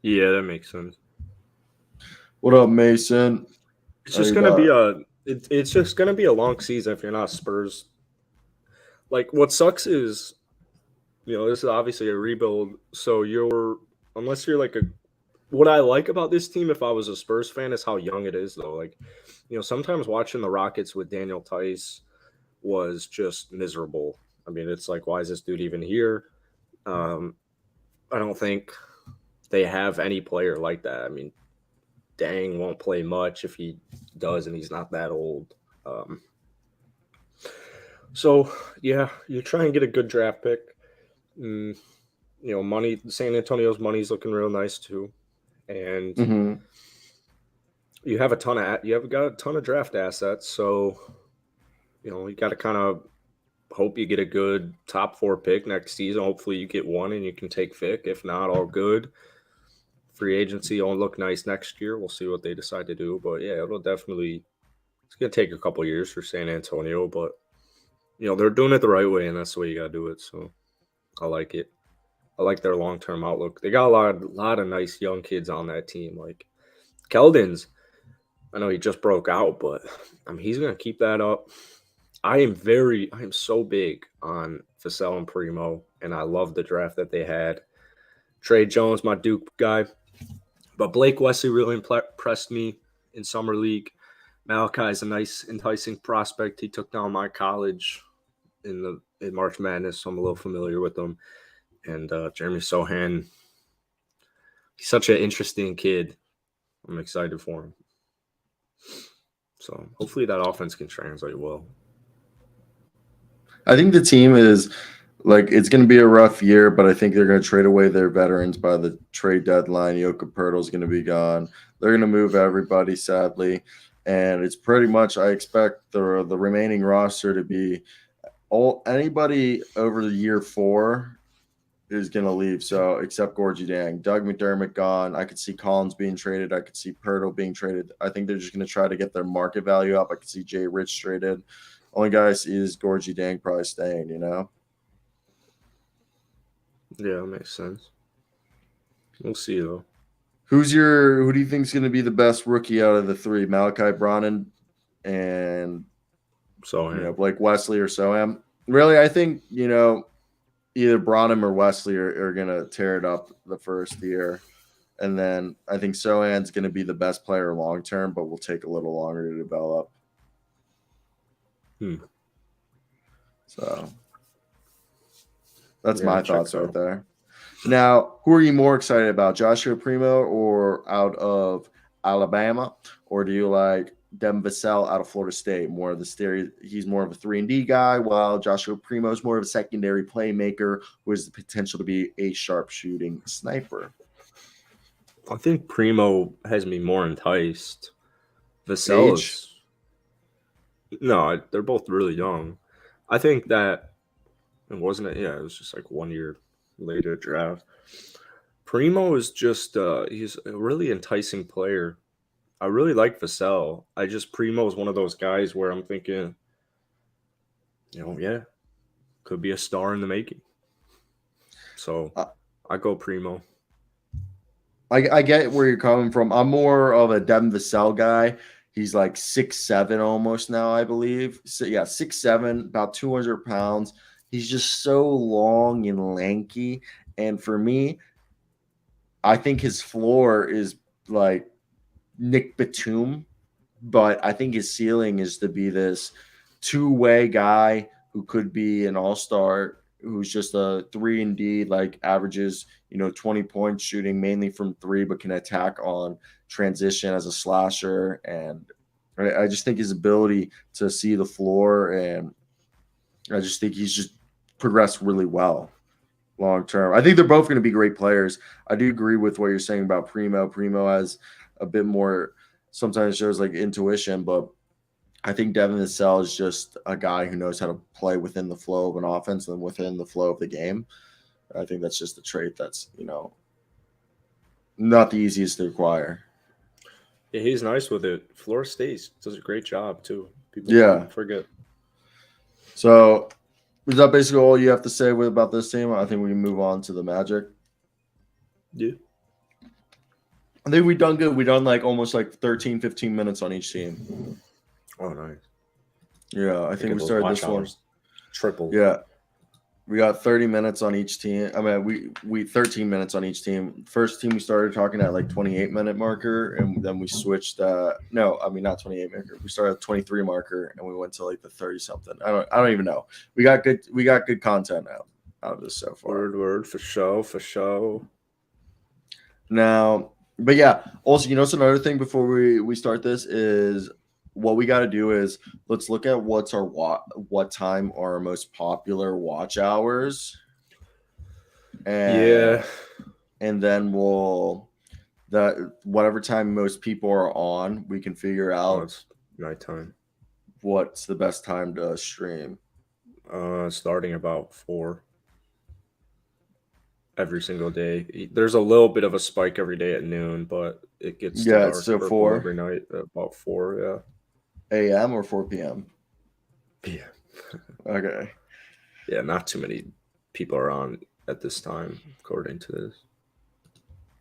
Yeah, that makes sense. What up, Mason? It's How just you gonna be doing? it's just gonna be a long season if you're not Spurs. Like, what sucks is, this is obviously a rebuild, so unless you're like a what I like about this team, if I was a Spurs fan, is how young it is, though. Like, sometimes watching the Rockets with Daniel Tice was just miserable. I mean, it's like, why is this dude even here? Um, I don't think they have any player like that. I mean, Dang won't play much if he does, and he's not that old. Um, so yeah, you try and get a good draft pick. Mm, money. San Antonio's money's looking real nice too, and Mm-hmm. you have got a ton of draft assets. So you got to kind of hope you get a good top 4 pick next season. Hopefully, you get one and you can take Vic. If not, all good. Free agency won't look nice next year. We'll see what they decide to do. But yeah, it'll definitely. It's gonna take a couple years for San Antonio, but they're doing it the right way, and that's the way you gotta do it. So I like it. I like their long term outlook. They got a lot of nice young kids on that team. Like Keldon's, I know he just broke out, but I mean he's gonna keep that up. I am so big on Vassell and Primo, and I love the draft that they had. Trey Jones, my Duke guy, but Blake Wesley really impressed me in summer league. Malachi is a nice, enticing prospect. He took down my college in March Madness, so I'm a little familiar with him. And Jeremy Sohan, he's such an interesting kid. I'm excited for him. So hopefully that offense can translate well. I think the team is like it's going to be a rough year, but I think they're going to trade away their veterans by the trade deadline. Yoka Pirtle's going to be gone. They're going to move everybody, sadly, and it's pretty much. I expect the remaining roster to be all anybody over the year 4 is going to leave. So except Gorgie Dang, Doug McDermott gone. I could see Collins being traded. I could see Pirtle being traded. I think they're just going to try to get their market value up. I could see Jay Rich traded. Only guy I see is Gorgie Dang probably staying. Yeah, that makes sense. We'll see though. Who do you think is going to be the best rookie out of the 3? Malachi Brannan and So yeah. Blake Wesley or Soham? Really, I think either Branham or Wesley are going to tear it up the first year. And then I think Sohan's going to be the best player long term, but will take a little longer to develop. So that's my thoughts right there. Now, who are you more excited about, Joshua Primo or out of Alabama, or do you like Devin Vassell out of Florida State? More of the he's more of a 3-and-D guy, while Joshua Primo is more of a secondary playmaker who has the potential to be a sharpshooting sniper. I think Primo has me more enticed. Vassell is no, they're both really young. I think that it wasn't it. Yeah, it was just like 1 year later draft. Primo is just he's a really enticing player. I really like Vassell. Primo is one of those guys where I'm thinking, yeah, could be a star in the making. So I go Primo. I get where you're coming from. I'm more of a Devin Vassell guy. He's like 6'7" almost now, I believe. So yeah, 6'7", about 200 pounds. He's just so long and lanky. And for me, I think his floor is like Nick Batum, but I think his ceiling is to be this two-way guy who could be an all-star, who's just a 3-and-D, like averages 20 points shooting mainly from 3, but can attack on transition as a slasher. And I just think his ability to see the floor, and I just think he's just progressed really well long term. I think they're both going to be great players. I do agree with what you're saying about Primo. Primo has a bit more, sometimes shows like intuition, but I think Devin Vassell is just a guy who knows how to play within the flow of an offense and within the flow of the game. I think that's just a trait that's, not the easiest to acquire. Yeah, he's nice with it. Florida State does a great job too. People forget. So is that basically all you have to say about this team? I think we can move on to the Magic. Yeah. I think we've done good. We've done like almost like 13, 15 minutes on each team. Oh, nice. Yeah, I think we started this one. Triple. Yeah. We got 30 minutes on each team. I mean, we 13 minutes on each team. First team we started talking at like 28-minute marker, and then we switched. No, I mean not 28 marker. We started at 23 marker, and we went to like the 30 something. I don't even know. We got good content out of this so far. Word for show. Now, but yeah. Also, it's another thing before we start this is what we got to do is let's look at what time are our most popular watch hours. And then whatever time most people are on, we can figure out it's nighttime. What's the best time to stream. Starting about 4 every single day. There's a little bit of a spike every day at noon, but it gets to Yeah, it's dark so purple 4 every night at about 4. a.m. or 4 p.m. Yeah. Okay. Yeah, not too many people are on at this time, according to this.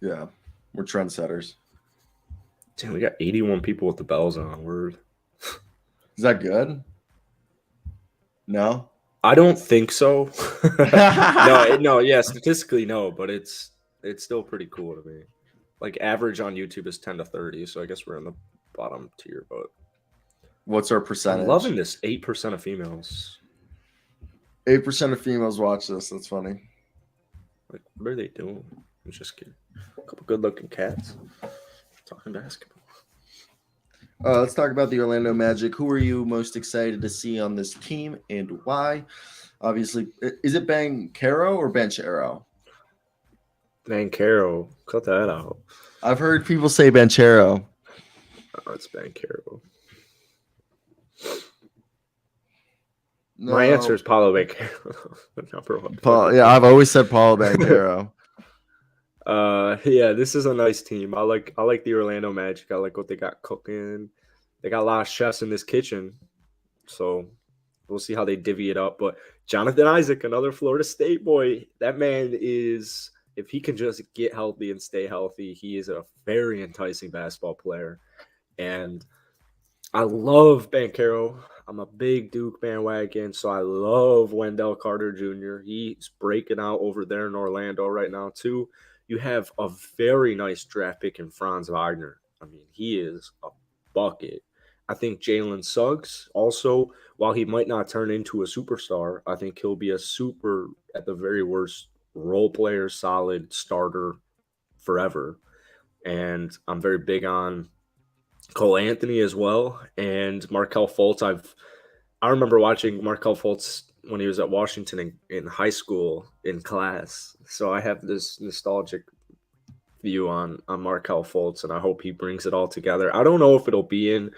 Yeah, we're trendsetters. Damn, we got 81 people with the bells on. Word. Is that good? No. I don't think so. No, yeah, statistically no, but it's still pretty cool to me. Like average on YouTube is 10 to 30, so I guess we're in the bottom tier, but What's our I'm loving percentage? this 8% of females. 8% of females watch this. That's funny. Like, what are they doing? I'm just kidding. A couple good looking cats talking basketball. Let's talk about the Orlando Magic. Who are you most excited to see on this team and why? Obviously, is it Bankero or Banchero? Bankero, cut that out. I've heard people say Banchero. Oh, it's Bankero. My answer No, is Paulo Bankero, the number one Paul. player. Yeah, I've always said Paulo Bankero. Yeah, this is a nice team. I like the Orlando Magic. I like what they got cooking. They got a lot of chefs in this kitchen, so we'll see how they divvy it up. But Jonathan Isaac, another Florida State boy, that man is, if he can just get healthy and stay healthy, he is a very enticing basketball player. And I love Bankero. I'm a big Duke bandwagon, so I love Wendell Carter Jr. He's breaking out over there in Orlando right now, too. You have a very nice draft pick in Franz Wagner. I mean, he is a bucket. I think Jalen Suggs also, while he might not turn into a superstar, I think he'll be a super, at the very worst, role player, solid starter forever. And I'm very big on Cole Anthony as well, and Markel Fultz. I remember watching Markel Fultz when he was at Washington in high school in class. So I have this nostalgic view on Markel Fultz, and I hope he brings it all together. I don't know if it'll be in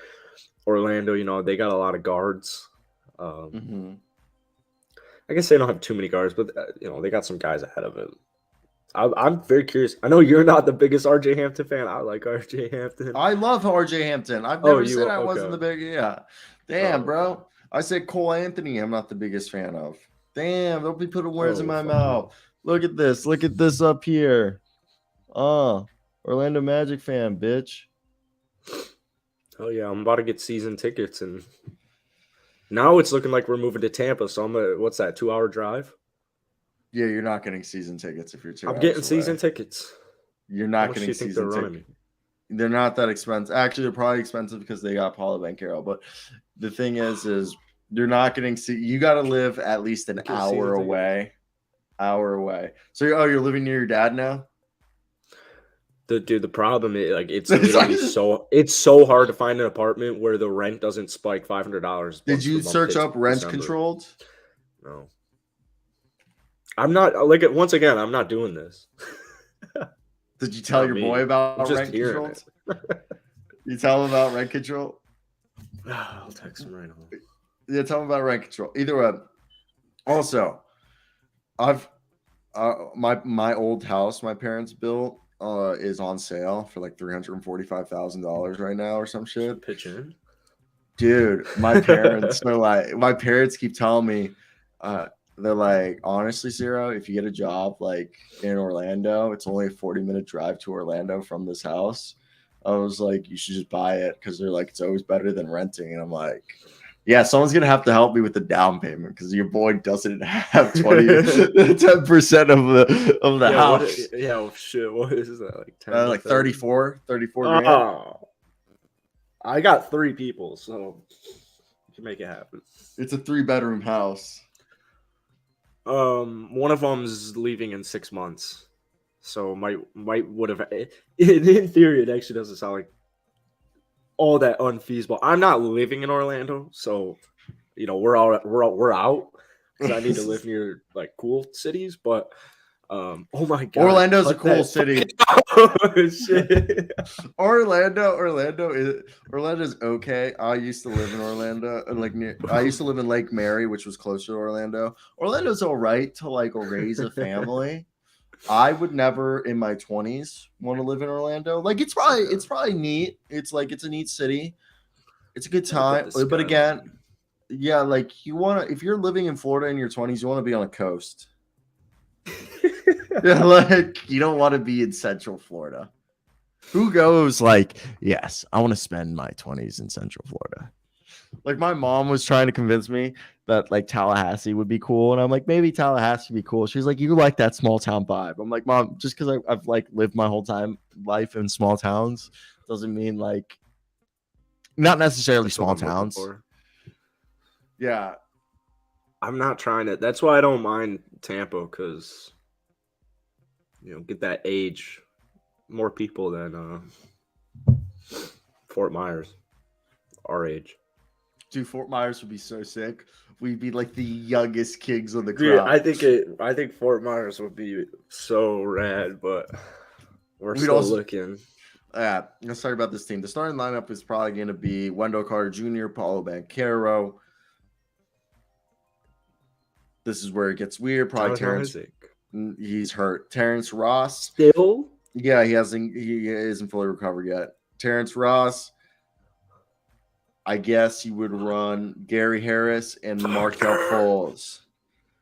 Orlando. They got a lot of guards. Um, Mm-hmm. I guess they don't have too many guards, but they got some guys ahead of it. I'm very curious. I know you're not the biggest RJ Hampton fan. I like RJ Hampton. I love RJ Hampton. I've Oh, never you said I wasn't okay? the big. Yeah. Damn, Oh, okay. bro. I said Cole Anthony. I'm not the biggest fan of. Damn, don't be putting words in Oh, my fuck you. mouth. Look at this. Look at this up here. Orlando Magic fan, bitch. Oh yeah, I'm about to get season tickets, and now it's looking like we're moving to Tampa. So what's that? 2 hour drive? Yeah, you're not getting season tickets if you're two I'm hours getting away. season tickets. You're How not much do getting you think they're season running tickets. me? They're not that expensive. Actually, they're probably expensive because they got Paulo Banchero. But the thing is you're not getting. You got to live at least an Get a hour season ticket. away. Hour away. So you're living near your dad now. The problem is like it's It's like, literally so hard to find an apartment where the rent doesn't spike $500 did once the you month search hits up rent December. controlled? No, I'm not like once again. I'm not doing this. Did you tell Not your boy me. I'm about just rent hearing controlled? it. You tell him about rent control? I'll text him right now. Yeah, tell him about rent control. Either way. Also, I've my old house my parents built is on sale for like $345,000 right now or some shit. Pitch in. Dude, my parents are like my parents keep telling me they're like, honestly, Zero, if you get a job like in Orlando, it's only a 40-minute drive to Orlando from this house. I was like, you should just buy it because they're like, it's always better than renting. And I'm like, yeah, someone's gonna have to help me with the down payment because your boy doesn't have 10% of the Yeah, house. shit. What is that? Like 10 to Like 30? 34 grand. Oh, I got 3 people, so you can make it happen. It's a 3-bedroom house. One of them's leaving in 6 months, so might would have. In theory, it actually doesn't sound like all that unfeasible. I'm not living in Orlando, so we're out because I need to live near like cool cities. But Oh my god, Orlando's a cut cool that city. Oh, shit. Orlando's okay. I used to live in Orlando, I used to live in Lake Mary, which was closer to Orlando. Orlando's all right to like raise a family. I would never in my 20s want to live in Orlando. Like it's probably neat. It's like it's a neat city. It's a good I get time. the But again, skyline. yeah, like you want to if you're living in Florida in your 20s, you want to be on a coast. Yeah, like you don't want to be in Central Florida. Who goes like, yes, I want to spend my 20s in Central Florida. Like my mom was trying to convince me that like Tallahassee would be cool, and I'm like, maybe Tallahassee would be cool. She's like, you like that small town vibe. I'm like, Mom, just because I've like lived my whole life in small towns doesn't mean like not necessarily That's what small I'm looking towns. for. Yeah, I'm not trying to. That's why I don't mind Tampa, because get that age, more people than Fort Myers, our age. dude, Fort Myers would be so sick. We'd be like the youngest kings of the Dude, crop. I think Fort Myers would be so rad, but we're We'd still also looking. let's talk about this team. The starting lineup is probably going to be Wendell Carter Jr., Paulo Banchero. This is where it gets weird. Probably Jonathan Terrence. Isaac. He's hurt. Terrence Ross. Still? Yeah, he isn't fully recovered yet. Terrence Ross. I guess you would run Gary Harris and Markel Fultz.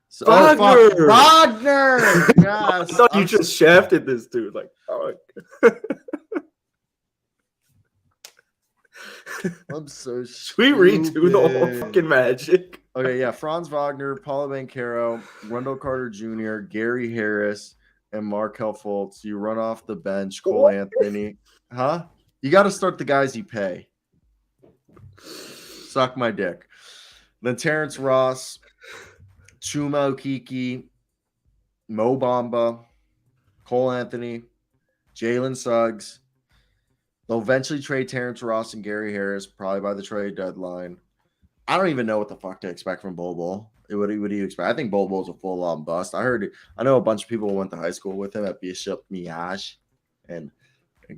So, Wagner! Wagner! Yes. I thought you just shafted this dude. Like, fuck. I'm so Should we redo the whole fucking Magic? Okay, yeah. Franz Wagner, Paulo Banchero, Wendell Carter Jr., Gary Harris, and Markel Fultz. You run off the bench, Cole Anthony. Huh? You got to start the guys you pay. Suck my dick. Then Terrence Ross, Chuma Okeke, Mo Bamba, Cole Anthony, Jalen Suggs. They'll eventually trade Terrence Ross and Gary Harris, probably by the trade deadline. I don't even know what the fuck to expect from Bobo. What do you expect? I think Bobo's a full-on bust. I know a bunch of people went to high school with him at Bishop Miage in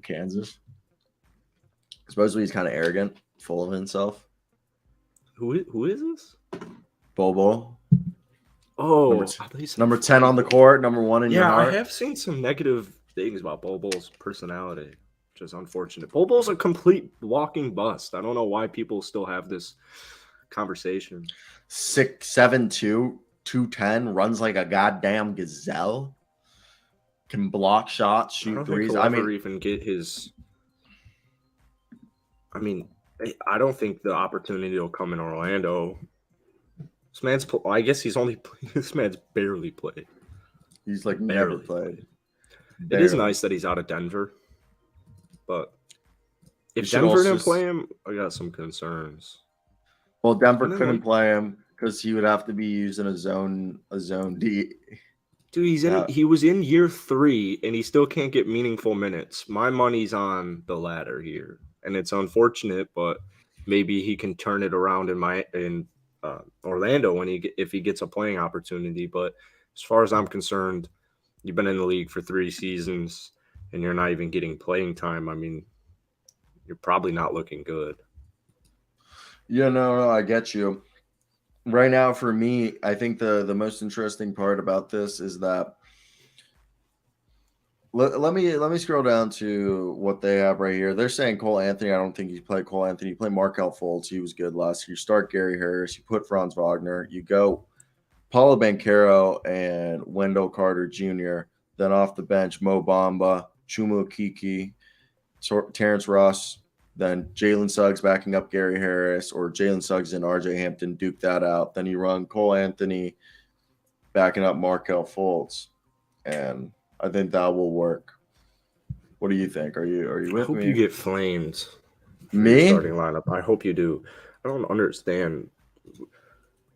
Kansas. Supposedly he's kind of arrogant, full of himself. Who is this? Bobo. Oh, number 10 on the court, number 1 in your heart. Yeah, I have seen some negative things about Bobo's personality, which is unfortunate. Bobo's a complete walking bust. I don't know why people still have this conversation. 6'7", 210, runs like a goddamn gazelle. Can block shots, shoot threes. Even get his. I mean, I don't think the opportunity will come in Orlando. This man's. I guess he's only. This man's barely played. He's like barely played. It is nice that he's out of Denver, but if Denver didn't play him, I got some concerns. Well, Denver couldn't play him because he would have to be using a zone D. Dude, he was in year 3 and he still can't get meaningful minutes. My money's on the latter here, and it's unfortunate, but maybe he can turn it around in Orlando if he gets a playing opportunity. But as far as I'm concerned, you've been in the league for 3 seasons and you're not even getting playing time. I mean, you're probably not looking good. Yeah, no, I get you. Right now, for me, I think the most interesting part about this is that let me scroll down to what they have right here. They're saying Cole Anthony. I don't think he played Cole Anthony. You play Markel Fultz. He was good last year. You start Gary Harris. You put Franz Wagner. You go Paulo Banchero and Wendell Carter Jr. Then off the bench, Mo Bamba, Chuma Okeke, Terrence Ross. Then Jalen Suggs backing up Gary Harris, or Jalen Suggs and RJ Hampton duke that out. Then you run Cole Anthony backing up Markel Fultz. And I think that will work. What do you think? Are you with me? I hope you get flamed. Me? Starting lineup. I hope you do. I don't understand.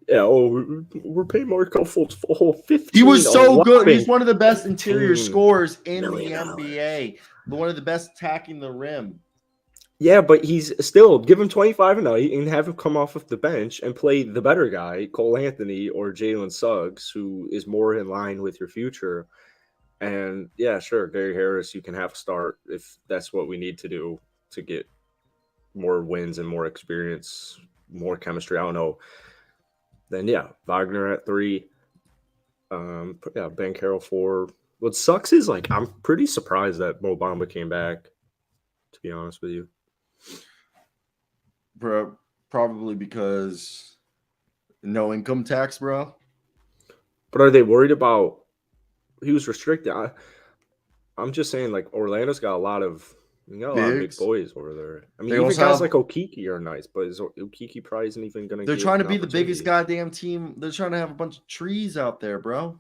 Yeah, we're paying Markel Fultz for a whole 15. He was so good. He's one of the best interior scorers in the NBA. One of the best attacking the rim. Yeah, but he's still give him 25 a night and have him come off of the bench and play the better guy, Cole Anthony or Jalen Suggs, who is more in line with your future. And yeah, sure, Gary Harris, you can have a start if that's what we need to do to get more wins and more experience, more chemistry. I don't know. Then yeah, Wagner at 3. Yeah, Ben Carroll 4. What sucks is like I'm pretty surprised that Mo Bamba came back. To be honest with you, Bro, probably because no income tax, bro. but are they worried about? He was restricted. I'm just saying, like Orlando's got a lot of you got a lot of big Bigs. boys over there. I mean, They even also guys have. like Okiki are nice, but is Okiki probably isn't even going to They're get trying to an be the biggest opportunity. goddamn team. They're trying to have a bunch of trees out there, bro.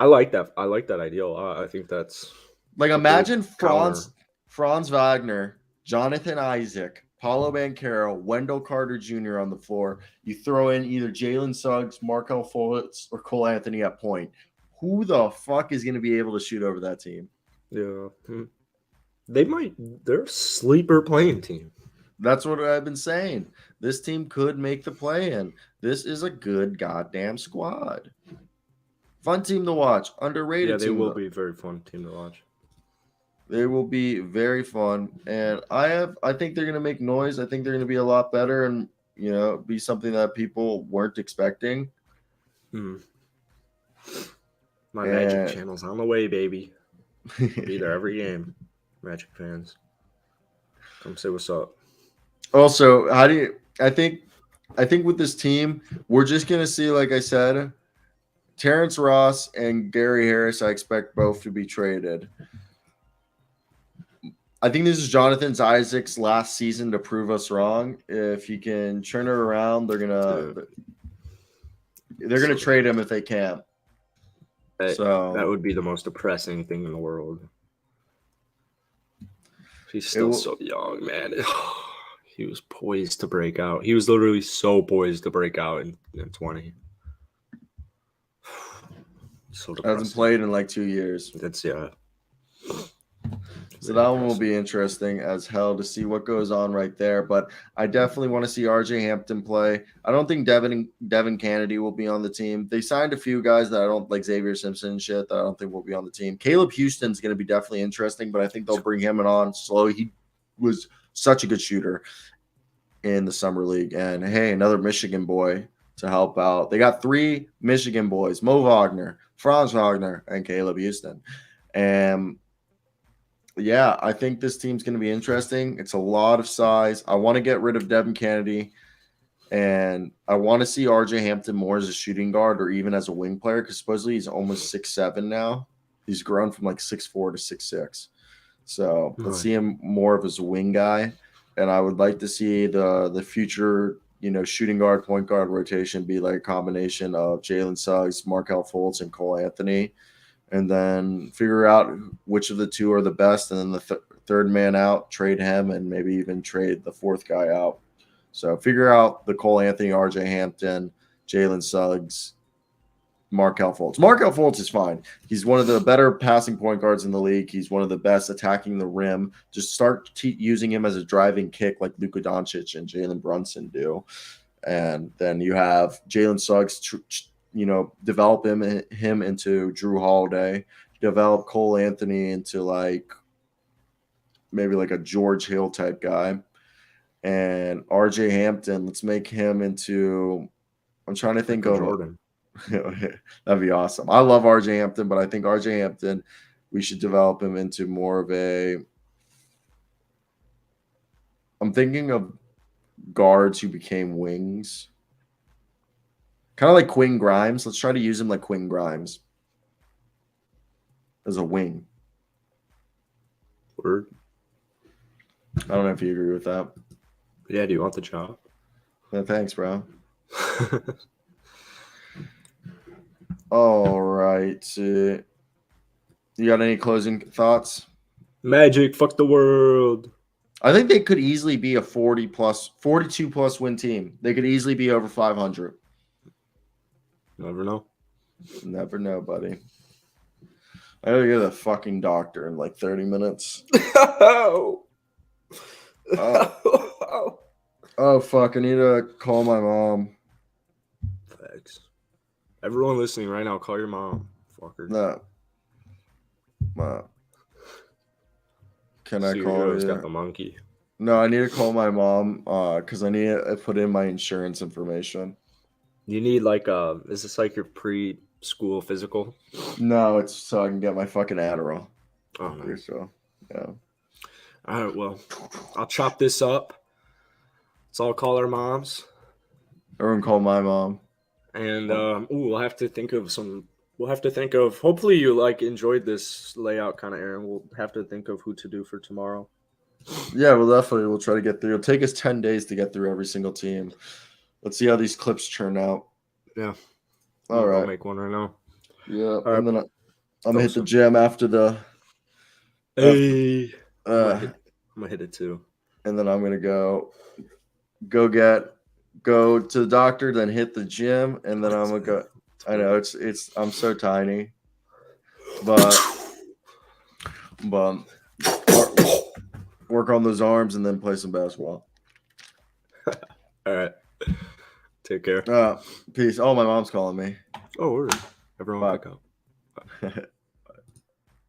I like that. I like that idea a lot. I think that's Like a good imagine counter. Franz Wagner, Jonathan Isaac, Paulo Banchero, Wendell Carter Jr. on the floor. You throw in either Jalen Suggs, Markel Fultz, or Cole Anthony at point. Who the fuck is going to be able to shoot over that team? Yeah, they might. They're a sleeper playing team. That's what I've been saying. This team could make the play in. This is a good goddamn squad. Fun team to watch. Yeah, Underrated they team will though. be a very fun team to watch. They will be very fun, and I think they're gonna make noise. I think they're gonna be a lot better, and be something that people weren't expecting. Hmm. My Magic And channel's on the way, baby. I'll be there every game. Magic fans, come say what's up. also, how do you? I think with this team, we're just gonna see, like I said, Terrence Ross and Gary Harris. I expect both to be traded. I think this is Jonathan Isaac's last season to prove us wrong. If he can turn it around, they're gonna Dude, they're gonna so trade him if they can. that So would be the most depressing thing in the world. He's it still will. so young, man. He was poised to break out. He was literally so poised to break out in 20. So Hasn't depressing. played in like 2 years. That's yeah. So Very that one will depressing. be interesting as hell to see what goes on right there. But I definitely want to see RJ Hampton play. I don't think Devin Kennedy will be on the team. They signed a few guys that I don't like, Xavier Simpson and shit, that I don't think will be on the team. Caleb Houston's going to be definitely interesting, but I think they'll bring him on slow. He was such a good shooter in the summer league. And hey, another Michigan boy to help out. They got 3 Michigan boys: Mo Wagner, Franz Wagner, and Caleb Houston. And yeah, I think this team's going to be interesting. It's a lot of size. I want to get rid of Devin Kennedy, and I want to see RJ Hampton more as a shooting guard or even as a wing player, because supposedly he's almost 6'7" now. He's grown from like 6'4" to 6'6". So let's Right. see him more of as a wing guy. And I would like to see the future, shooting guard, point guard rotation be like a combination of Jalen Suggs, Markel Fultz, and Cole Anthony, and then figure out which of the two are the best, and then the third man out, trade him, and maybe even trade the fourth guy out. So figure out the Cole Anthony, RJ Hampton, Jalen Suggs, Markel Fultz. Markel Fultz is fine. He's one of the better passing point guards in the league. He's one of the best attacking the rim. Just start using him as a driving kick like Luka Doncic and Jalen Brunson do. And then you have Jalen Suggs, develop him into Drew Holiday, develop Cole Anthony into like maybe like a George Hill type guy, and RJ Hampton, let's make him into. I'm trying to think Michael of. Jordan. That'd be awesome. I love RJ Hampton, but I think RJ Hampton, we should develop him into more of a. I'm thinking of guards who became wings. Kind of like Quinn Grimes. Let's try to use him like Quinn Grimes as a wing. Word. I don't know if you agree with that. Yeah, do you want the job? Thanks, bro. All right. You got any closing thoughts? Magic, fuck the world. I think they could easily be a 42 plus win team. They could easily be over 500. Never know. Never know, buddy. I gotta go to the fucking doctor in like 30 minutes. Oh. Oh, fuck. I need to call my mom. Thanks. Everyone listening right now, call your mom. Fucker. No. Can I call Superhero's got you? the monkey. No, I need to call my mom because I need to put in my insurance information. You need like is this like your preschool physical? No, it's so I can get my fucking Adderall. Oh no. So, yeah. All right, well, I'll chop this up. So I'll call our moms, Everyone call my mom. and we'll have to think of some. We'll have to think of. Hopefully, you like enjoyed this layout, kind of, Aaron. We'll have to think of who to do for tomorrow. Yeah, we'll try to get through. It'll take us 10 days to get through every single team. Let's see how these clips turn out. Yeah, I'm All gonna go right. make one right now. Yeah, All right, and then I'm gonna hit the awesome. gym after the Hey, I'm gonna uh hit. I'm gonna hit it too. and then I'm gonna go to the doctor, then hit the gym, and then I'm gonna go. I know it's I'm so tiny, but work, work on those arms and then play some basketball. All right. Take care. Peace. Oh, my mom's calling me. Oh, word. Everyone Bye. pick up. Bye.